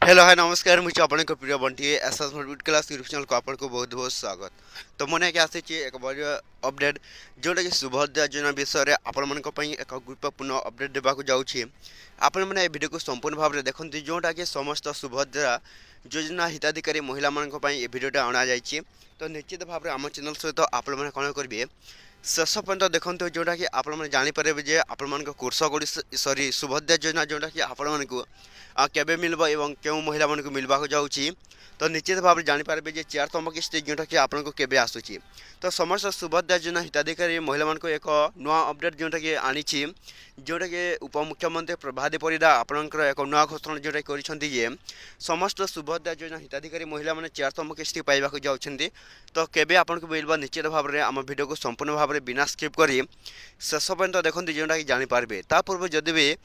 Hello hi नमस्कार मुझे आपको प्रिय Bunty SS motivate class YouTube channel को आपको बहुत बहुत स्वागत। तो मैंने क्या आसी एक बड़ अपडेट जोटा कि सुभद्रा योजना विषय में आपण एक गुरुत्वपूर्ण अपडेट देवाक जाऊँगी। आपण मैंने वीडियो को संपूर्ण भाव में देखते जोटा कि समस्त सुभद्रा योजना हिताधिकारी महिला मानी भिडटा अणा जाइए। तो निश्चित भाव में आम चैनल सहित आपण मैंने कौन करेंगे शेष पर्यटन देखते जोटा कि आपण जापर जे आपण कृषक सरी सुभद्रा योजना जोटा कि आपण को केबे मिलबो एवं क्यों महिला मन को मिलवा जाऊँगी। तो निश्चित भाव में जानीपारे जे 4तम किस्ती जोटा कि आपको केबे आसूची। तो समस्त सुभद्रा योजना हिताधिकारी महिला मन को एक नुआ अपडेट जोटा कि आनी जोटा कि उपमुख्यमंत्री प्रभादी परिडा आपणकर एक नुआ घोषणा जोटा कि समस्त सुभद्रा योजना हिताधिकारी महिला मैंने 4तम किस्ती पाइबा जाऊँगी। तो केबे आपको मिलवा निश्चित भाव में आम भिडियो को संपूर्ण भाव में बिना स्किप करी शेष पर्यटन देखते जोटा कि जानीपारे। ता पूर्व जदि भी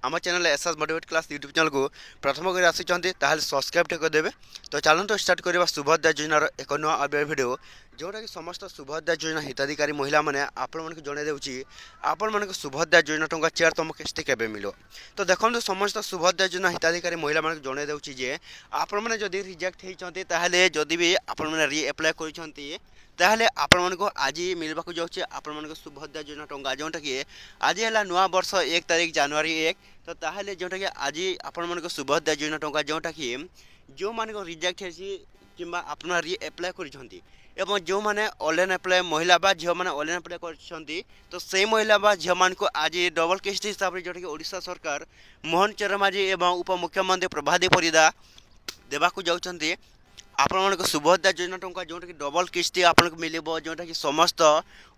आम channel SS motivate class YouTube channel को प्रथम कर आसी सब्सक्राइब करदेवे। तो चलते स्टार्ट करवा सुभद्रा योजनार एक नुआ अपडेट भिडियो जोटा कि समस्त सुभद्रा योजना हिताधिकारी महिला मैंने आपण जन दूसरी आपण सुभद्रा योजना टंका 4तम किस्ती केबे मिलो। तो देखो समस्त सुभद्रा योजना हिताधिकारी महिला मान जन दूसरी जे आपण मैंने जदि रिजेक्ट होती जदि भी आपण मैंने रीएप्लाय कर आपण को आज मिलवा जाऊँगी आपण सुभद्रा योजना टंका जोटा कि आज है नुआ वर्ष 1 तारिख जनवरी 1। तो ताहले जोटा कि आज आपण सुभद्रा योजना टंका जोटा कि जो मान रिजेक्ट होगा आप रीएप्लाय कर जो मैंने ऑनलाइन अप्लाई महिला बा झील मैंने ऑनलाइन अप्लाई कर तो से महिला बा झील मान को आज डबल किस्ती हिसाब से जोटा कि ओडिशा सरकार मोहन चरण माझी एवं उपमुख्यमंत्री प्रभादी परिडा देवाक जाऊँगी आपण सुभद्रा योजना टंका जोटा कि डबल किस्ती आपको मिल जोटा कि समस्त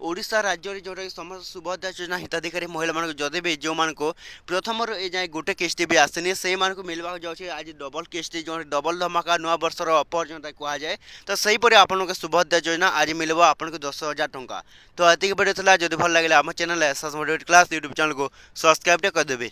ओडिशा राज्य जोटा कि समस्त सुभद्रा योजना हिताधिकारी महिला मान जदि भी जो मान को प्रथम ए जाए गोटे किस्ती भी आसनी से मिलवा जाऊँगी आज डबल किस्ती जो डबल धमाका नुआ वर्षर अफर जो कह जाए। तो सहीपरि आपको सुभद्रा योजना आज मिल आपको 10,000 टंका। तो ये वीडियो था जब भल लगे आम channel SS motivate class YouTube channel को सब्सक्राइब करदेवे।